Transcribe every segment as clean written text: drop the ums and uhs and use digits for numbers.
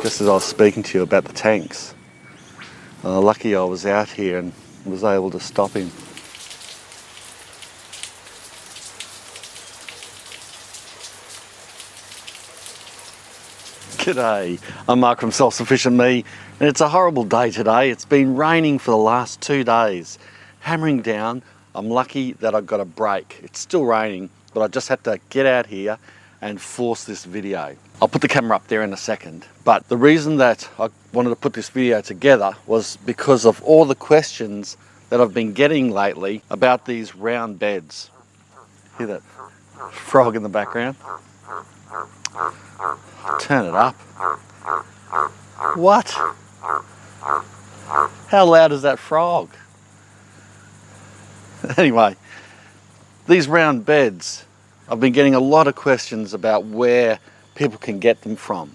just as I was speaking to you about the tanks. Lucky I was out here and was able to stop him. G'day, I'm Mark from Self Sufficient Me, and it's a horrible day today. It's been raining for the last 2 days, hammering down. I'm lucky that I got a break. It's still raining, but I just had to get out here and force this video. I'll put the camera up there in a second, but the reason that I wanted to put this video together was because of all the questions that I've been getting lately about these round beds. Hear that frog in the background? Turn it up. What? How loud is that frog? Anyway, these round beds, I've been getting a lot of questions about where people can get them from.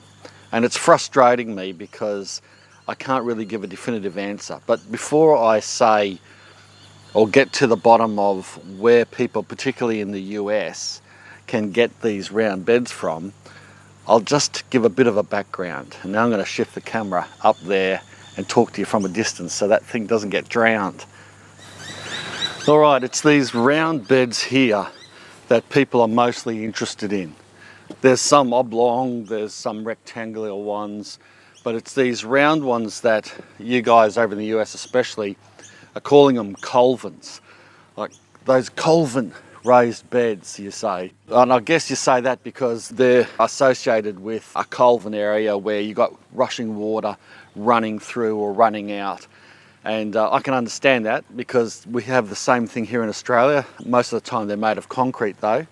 And it's frustrating me because I can't really give a definitive answer. But before I say or get to the bottom of where people, particularly in the US, can get these round beds from, I'll just give a bit of a background. And now I'm going to shift the camera up there and talk to you from a distance so that thing doesn't get drowned. All right, it's these round beds here that people are mostly interested in. There's some oblong, there's some rectangular ones, but it's these round ones that you guys over in the US especially are calling them colvins. Like those colvin raised beds, you say. And I guess you say that because they're associated with a colvin area where you got rushing water running through or running out. And I can understand that because we have the same thing here in Australia. Most of the time they're made of concrete though,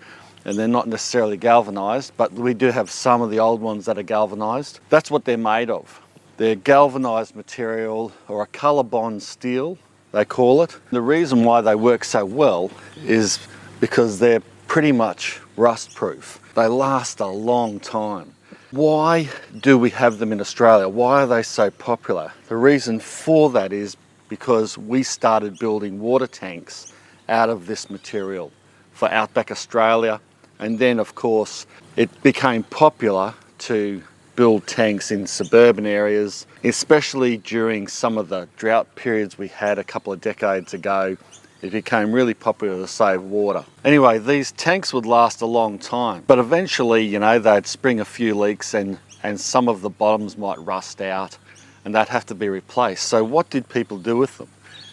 and they're not necessarily galvanised, but we do have some of the old ones that are galvanised. That's what they're made of. They're galvanised material, or a COLORBOND steel, they call it. The reason why they work so well is because they're pretty much rust proof. They last a long time. Why do we have them in Australia? Why are they so popular? The reason for that is because we started building water tanks out of this material for outback Australia, and then of course it became popular to build tanks in suburban areas, especially during some of the drought periods we had a couple of decades ago. It became really popular to save water. Anyway, these tanks would last a long time, but eventually, you know, they'd spring a few leaks and some of the bottoms might rust out and they'd have to be replaced. So what did people do with them?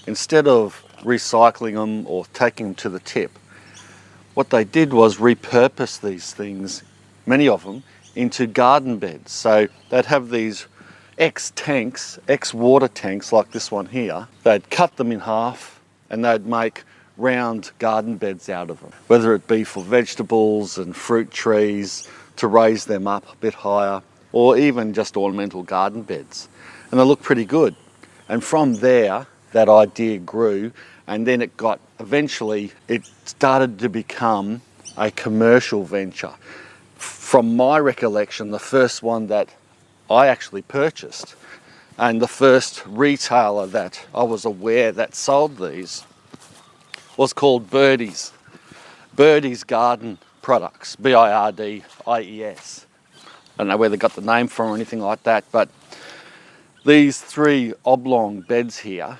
Instead of recycling them or taking them to the tip, what they did was repurpose these things, many of them, into garden beds. So they'd have these ex-tanks, ex-water tanks like this one here. They'd cut them in half and they'd make round garden beds out of them, whether it be for vegetables and fruit trees to raise them up a bit higher, or even just ornamental garden beds. And they look pretty good. And from there, that idea grew, and then eventually it started to become a commercial venture. From my recollection, the first one that I actually purchased, and the first retailer that I was aware that sold these, was called Birdie's. Birdie's Garden Products, B-I-R-D-I-E-S. I don't know where they got the name from or anything like that, but these 3 oblong beds here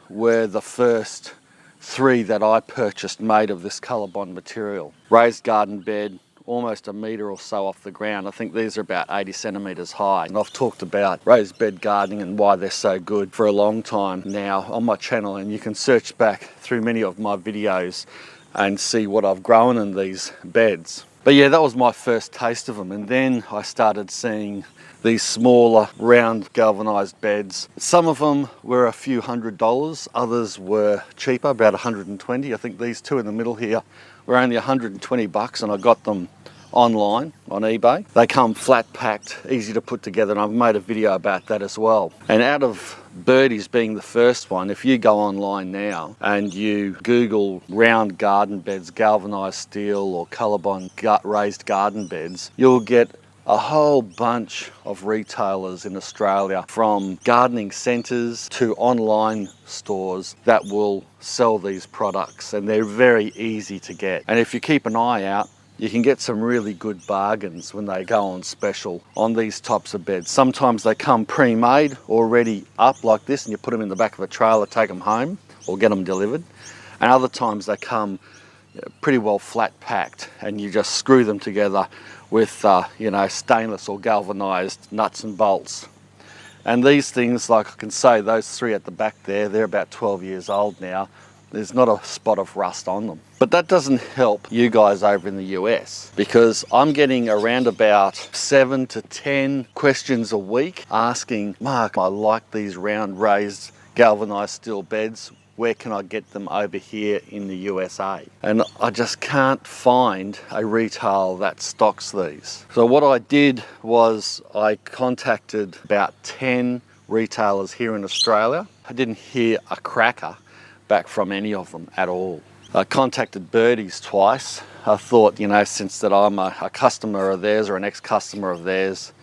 were the first 3 that I purchased made of this COLORBOND material. Raised garden bed, almost a metre or so off the ground. I think these are about 80 centimetres high. And I've talked about raised bed gardening and why they're so good for a long time now on my channel, and you can search back through many of my videos and see what I've grown in these beds. But yeah, that was my first taste of them, and then I started seeing these smaller round galvanised beds. Some of them were a few $100s, others were cheaper, about 120. I think these 2 in the middle here were only 120 bucks, and I got them online on eBay. They come flat packed, easy to put together, and I've made a video about that as well. And out of Birdie's being the first one, if you go online now and you Google round garden beds, galvanised steel or COLORBOND raised garden beds, you'll get a whole bunch of retailers in Australia, from gardening centres to online stores, that will sell these products, and they're very easy to get. And if you keep an eye out, you can get some really good bargains when they go on special on these types of beds. Sometimes they come pre-made, already up like this, and you put them in the back of a trailer, take them home or get them delivered. And other times they come pretty well flat packed, and you just screw them together with you know, stainless or galvanized nuts and bolts. And these things, like I can say, those three at the back there, they're about 12 years old now. There's not a spot of rust on them. But that doesn't help you guys over in the US, because I'm getting around about 7 to 10 questions a week asking, Mark, I like these round raised galvanized steel beds. Where can I get them over here in the USA? And I just can't find a retail that stocks these. So what I did was I contacted about 10 retailers here in Australia. I didn't hear a cracker back from any of them at all. I contacted Birdies twice. I thought, you know, since that I'm a customer of theirs or an ex-customer of theirs,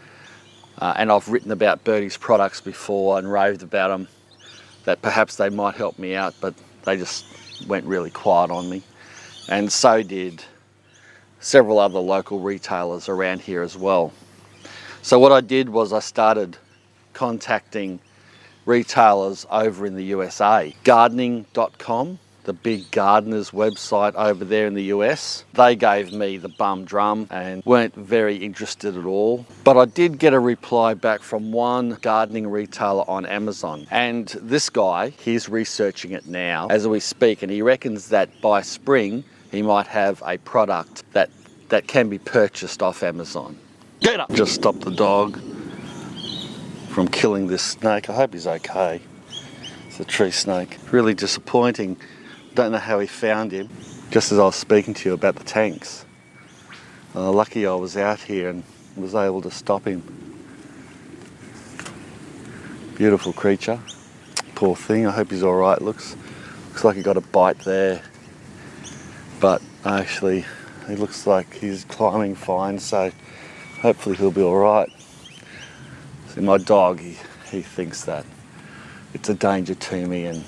and I've written about Birdies products before and raved about them, that perhaps they might help me out, but they just went really quiet on me. And so did several other local retailers around here as well. So what I did was I started contacting retailers over in the USA. Gardening.com, the big gardeners website over there in the US. They gave me the bum drum and weren't very interested at all. But I did get a reply back from one gardening retailer on Amazon. And this guy, he's researching it now as we speak, and he reckons that by spring, he might have a product that can be purchased off Amazon. Get up! Just stop the dog from killing this snake. I hope he's okay. It's a tree snake. Really disappointing. Don't know how he found him. Just as I was speaking to you about the tanks. Lucky I was out here and was able to stop him. Beautiful creature. Poor thing. I hope he's all right. Looks like he got a bite there. But actually, he looks like he's climbing fine, so hopefully he'll be all right. See, my dog, he thinks that it's a danger to me and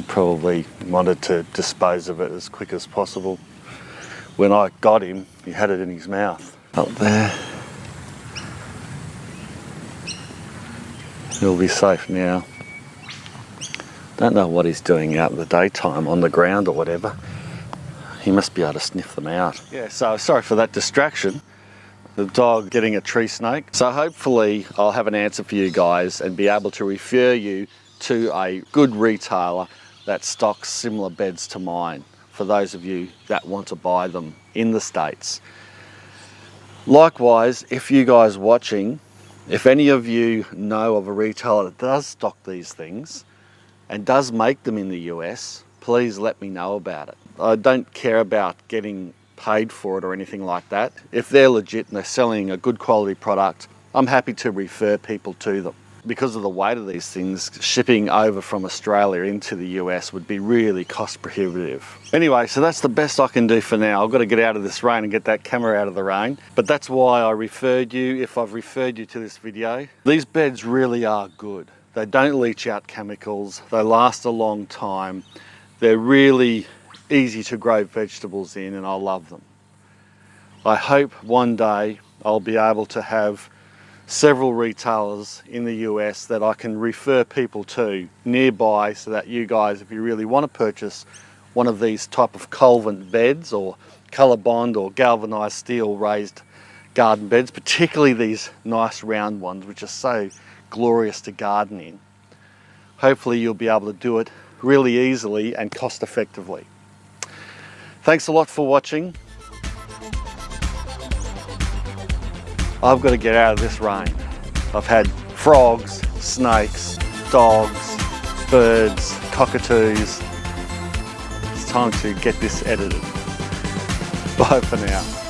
probably wanted to dispose of it as quick as possible. When I got him, he had it in his mouth. Up there. He'll be safe now. Don't know what he's doing out in the daytime on the ground or whatever. He must be able to sniff them out. Yeah, so sorry for that distraction. The dog getting a tree snake. So hopefully I'll have an answer for you guys and be able to refer you to a good retailer that stocks similar beds to mine for those of you that want to buy them in the States. Likewise, if you guys watching, if any of you know of a retailer that does stock these things and does make them in the US, please let me know about it. I don't care about getting paid for it or anything like that. If they're legit and they're selling a good quality product, I'm happy to refer people to them. Because of the weight of these things, shipping over from Australia into the US would be really cost prohibitive. Anyway, so that's the best I can do for now. I've got to get out of this rain and get that camera out of the rain. But that's why I referred you, if I've referred you to this video. These beds really are good. They don't leach out chemicals. They last a long time. They're really easy to grow vegetables in, and I love them. I hope one day I'll be able to have several retailers in the US that I can refer people to nearby, so that you guys, if you really want to purchase one of these type of Colvin beds or ColourBond or galvanized steel raised garden beds, particularly these nice round ones which are so glorious to garden in, hopefully you'll be able to do it really easily and cost effectively. Thanks a lot for watching. I've got to get out of this rain. I've had frogs, snakes, dogs, birds, cockatoos. It's time to get this edited. Bye for now.